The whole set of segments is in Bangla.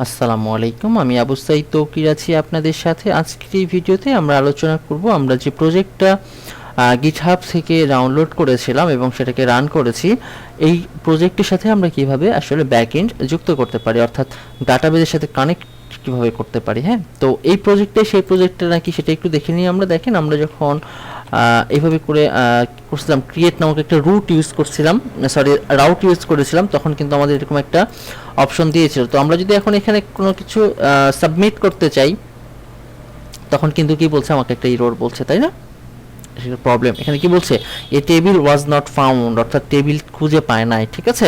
আসসালামু আলাইকুম, আমি আবু সাইদ তৌকির আছি আপনাদের সাথে। আজকের এই ভিডিওতে আমরা আলোচনা করব আমরা যে প্রজেক্টটা GitHub থেকে ডাউনলোড করেছিলাম এবং সেটাকে রান করেছি, এই প্রজেক্টের সাথে আমরা কিভাবে আসলে ব্যাকএন্ড যুক্ত করতে পারি, অর্থাৎ ডাটাবেজের সাথে কানেক্ট কিভাবে করতে পারি। হ্যাঁ, তো এই প্রজেক্টে সেই প্রজেক্টটা নাকি সেটা একটু দেখে নিই আমরা। দেখেন, আমরা যখন এইভাবে করে করছিলাম, ক্রিয়েট নামক একটা রাউট ইউজ করেছিলাম, তখন কিন্তু আমাদের এরকম একটা অপশন দিয়েছিল। তো আমরা যদি এখন এখানে কোনো কিছু সাবমিট করতে চাই, তখন কিন্তু কি বলছে, আমাকে একটা এরর বলছে, তাই না? সেটা প্রবলেম। এখানে কি বলছে, এ টেবিল ওয়াজ নট ফাউন্ড, অর্থাৎ টেবিল খুঁজে পায় নাই। ঠিক আছে,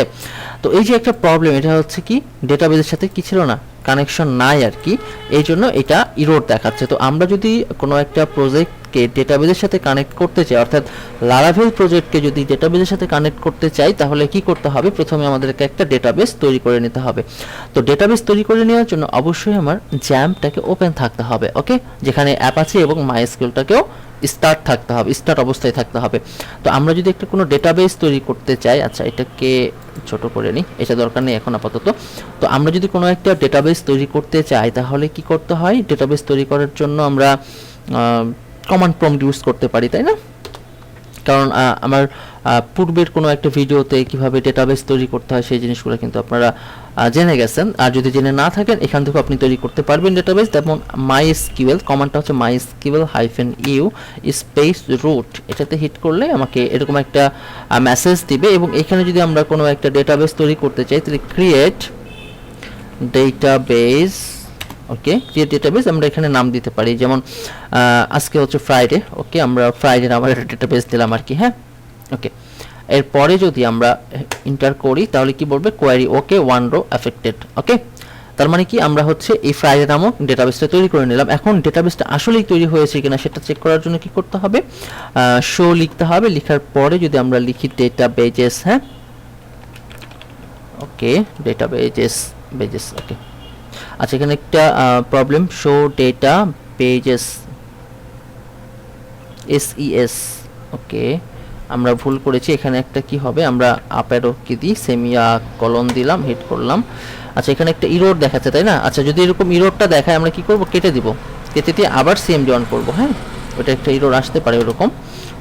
তো এই যে একটা প্রবলেম, এটা হচ্ছে কি ডেটাবেজের সাথে কি ছিল না, কানেকশন নাই আর কি, এই জন্য এটা ইরোর দেখাচ্ছে। তো আমরা যদি কোনো একটা প্রজেক্টকে ডেটাবেজের সাথে কানেক্ট করতে চাই, অর্থাৎ লারাভেল প্রজেক্টকে যদি ডেটাবেজের সাথে কানেক্ট করতে চাই, তাহলে কি করতে হবে, প্রথমে আমাদেরকে একটা ডেটাবেস তৈরি করে নিতে হবে। তো ডেটাবেস তৈরি করে নেওয়ার জন্য অবশ্যই আমার জ্যামটাকে ওপেন থাকতে হবে, ওকে, যেখানে অ্যাপাচি এবং মাইএসকিউএলটাকেও স্টার্ট অবস্থায় থাকতে হবে। তো আমরা যদি একটা কোনো ডেটাবেস তৈরি করতে চাই, আচ্ছা এটাকে ছোট করে নিই, এটা দরকার নেই এখন আপাতত। তো আমরা যদি কোনো একটা ডেটাবেস তৈরি করতে চাই, তাহলে কি করতে হয়, ডেটাবেস তৈরি করার জন্য আমরা কমান্ড প্রম্পট ইউজ করতে পারি, তাই না? কারণ আমার পূর্বের কোনো একটা ভিডিওতে কিভাবে ডেটাবেস তৈরি করতে হয় সেই জিনিসগুলো কিন্তু আপনারা জেনে গেছেন। আর যদি জেনে না থাকেন, এখান থেকে আপনি তৈরি করতে পারবেন ডেটাবেস। যেমন মাইএসকিউএল কমান্ডটা হচ্ছে MySQL-u স্পেস রুট, এটাতে হিট করলে আমাকে এরকম একটা মেসেজ দিবে। এবং এখানে যদি আমরা কোনো একটা ডেটাবেস তৈরি করতে চাই, তাহলে ক্রিয়েট ডেটাবেস, ওকে, ক্রিয়েট ডেটাবেস আমরা এখানে নাম দিতে পারি, যেমন আজকে হচ্ছে ফ্রাইডে, ওকে, আমরা ফ্রাইডে নামের একটা ডেটাবেস দিলাম আর কি। হ্যাঁ, ওকে। এরপরে যদি আমরা এন্টার করি, তাহলে কি বলবে, কোয়ারি ওকে, ওয়ান রো অ্যাফেক্টেড। ওকে, তার মানে কি আমরা হচ্ছে এই ফ্রাইডে নামক ডেটাবেসটা তৈরি করে নিলাম। এখন ডেটাবেসটা আসলেই তৈরি হয়েছে কিনা সেটা চেক করার জন্য কি করতে হবে, শো লিখতে হবে। লেখার পরে যদি আমরা লিখি ডেটাবেজেস, হ্যাঁ, ওকে, ডেটাবেজেস, ওকে। আচ্ছা, এখানে একটা problem, show data pages, SES, ওকে, আমরা ভুল করেছি। এখানে একটা কি হবে, আমরা আপ অ্যারো কি দিই, সেমিয়া কলন দিলাম, হিট করলাম। আচ্ছা, এখানে একটা ইরোর দেখাচ্ছে, তাই না? আচ্ছা, যদি এরকম ইরোরটা দেখায়, আমরা কি করব, কেটে দিব, কেটে দিয়ে আবার সিএমডি অন করব। হ্যাঁ, ওটা একটা ইরোর আসতে পারে ওরকম।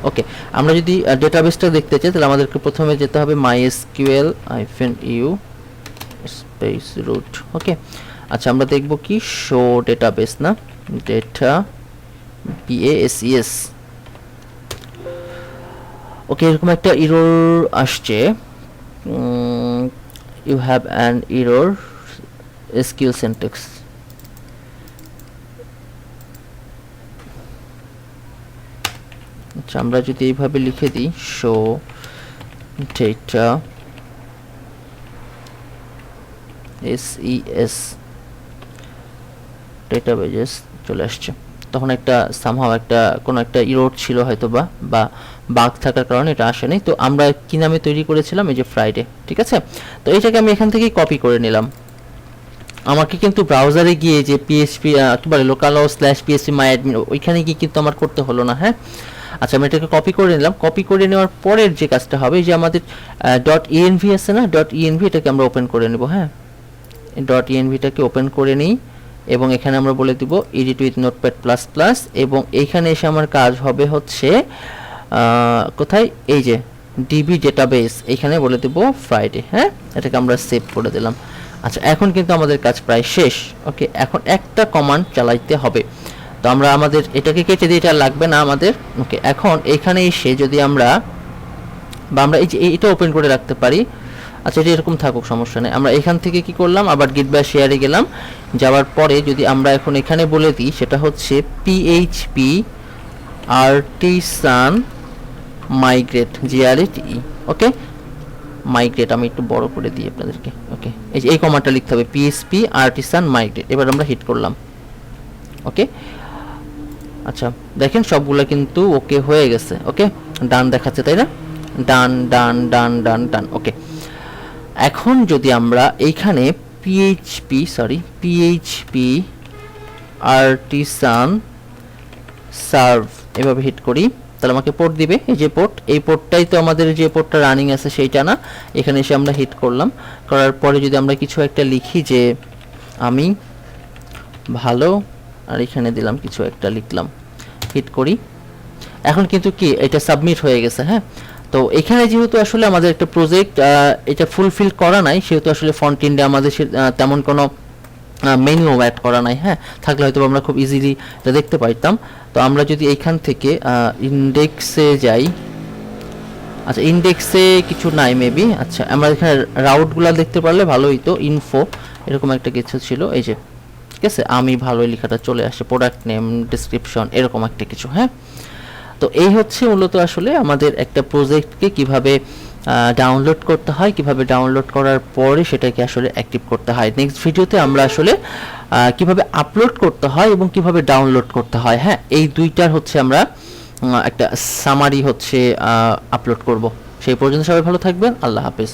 ওকে, আমরা যদি ডেটাবেসটা দেখতে চাই, তাহলে আমাদেরকে প্রথমে যেতে হবে MySQL-u স্পেস রুট। ওকে, আচ্ছা, আমরা দেখব কি শো ডেটাবেস, না ডেটা BASES। ওকে, এরকম একটা এরর আসছে, you have an error SQL syntax. আচ্ছা, আমরা যদি এইভাবে লিখে দিই শো ডেটা SES ডেটাবেজেস চলে আসছে, তখন একটা সামহাও একটা কোনো একটা ইরোর ছিল হয়তো বা বাগ থাকার কারণে এটা আসেনি। তো আমরা কি নামে তৈরি করেছিলাম, এই যে ফ্রাইডে। ঠিক আছে, তো এটাকে আমি এখান থেকেই কপি করে নিলাম। আমাকে কিন্তু ব্রাউজারে গিয়ে যে পিএইচপি কি বলে localhost/php myadmin ওইখানে গিয়ে কিন্তু আমার করতে হলো না। হ্যাঁ, আচ্ছা, আমি এটাকে কপি করে নিলাম। কপি করে নেওয়ার পরের যে কাজটা হবে, যে আমাদের .env আছে না, .env এটাকে আমরা ওপেন করে নেব। হ্যাঁ, .envটাকে ওপেন করে নিই এবং এখানে আমরা বলে দিব edit with notepad plus plus, এবং এইখানে এসে আমার কাজ হবে হচ্ছে কোথায়, এই যে ডিবি ডেটাবেস, এইখানে বলে দেব ফ্রাইডে। হ্যাঁ, এটাকে আমরা সেভ করে দিলাম। আচ্ছা, এখন কিন্তু আমাদের কাজ প্রায় শেষ। ওকে, এখন একটা কমান্ড চালাইতে হবে। তো আমরা আমাদের এটাকে কেটে দিয়ে, এটা লাগবে না আমাদের। ওকে, এখন এখানে এসে যদি আমরা এই যে এটা ওপেন করে রাখতে পারি। আচ্ছা, এটা এরকম থাকুক, সমস্যা নেই। আমরা এখান থেকে কি করলাম, আবার গিট বা শেয়ারে গেলাম। যাওয়ার পরে যদি আমরা এখন এখানে বলে দিই, সেটা হচ্ছে PHP artisan migrate, GRATE। ওকে, মাইগ্রেট আমি একটু বড় করে দিই আপনাদেরকে। ওকে, এই যে এই কমান্ডটা লিখতে হবে PHP artisan migrate। এবার আমরা হিট করলাম। ওকে, আচ্ছা, দেখেন সবগুলো কিন্তু ওকে হয়ে গেছে। ওকে, ডান দেখাচ্ছে, তাই না? ডান ডান ডান ডান ডান। ওকে, এখন যদি আমরা এইখানে PHP artisan serve এভাবে হিট করি, তাহলে আমাকে পোর্ট দিবে, এই যে পোর্ট, এই পোর্টটাই তো আমাদের যে পোর্টটা রানিং আছে সেইটা না। এখানে এসে আমরা হিট করলাম, করার পরে যদি আমরা কিছু একটা লিখি যে আমি ভালো, আর এখানে দিলাম কিছু একটা লিখলাম, হিট করি। এখন কিন্তু কি এটা সাবমিট হয়ে গেছে। হ্যাঁ, তো এখানে যেহেতু আসলে আমাদের একটা প্রজেক্ট এটা ফুলফিল করা নাই, সেহেতু আসলে ফ্রন্ট এন্ডে আমাদের তেমন কোনো মেনুও অ্যাড করা নাই। হ্যাঁ, থাকলে হয়তো আমরা খুব ইজিলি এটা দেখতে পারতাম। তো আমরা যদি এইখান থেকে ইন্ডেক্সে যাই, আচ্ছা ইন্ডেক্সে কিছু নাই মেবি। আচ্ছা আমরা এখানে রাউটগুলো দেখতে পারলে ভালো হইতো। ইনফো এরকম একটা কিছু ছিল, এই যে ঠিক আছে, আমি ভালোই লেখাটা চলে আসে, প্রোডাক্ট নেম, ডেসক্রিপশন এরকম একটা কিছু। হ্যাঁ, তো এই হচ্ছে মূলত আসলে আমাদের একটা প্রজেক্টকে কিভাবে ডাউনলোড করতে হয়, কিভাবে ডাউনলোড করার পরে সেটাকে আসলে অ্যাক্টিভ করতে হয়। নেক্সট ভিডিওতে আমরা আসলে কিভাবে আপলোড করতে হয় এবং কিভাবে ডাউনলোড করতে হয়, হ্যাঁ এই দুইটার হচ্ছে আমরা একটা সামারি হচ্ছে আপলোড করব। সেই পর্যন্ত সবাই ভালো থাকবেন, আল্লাহ হাফেজ।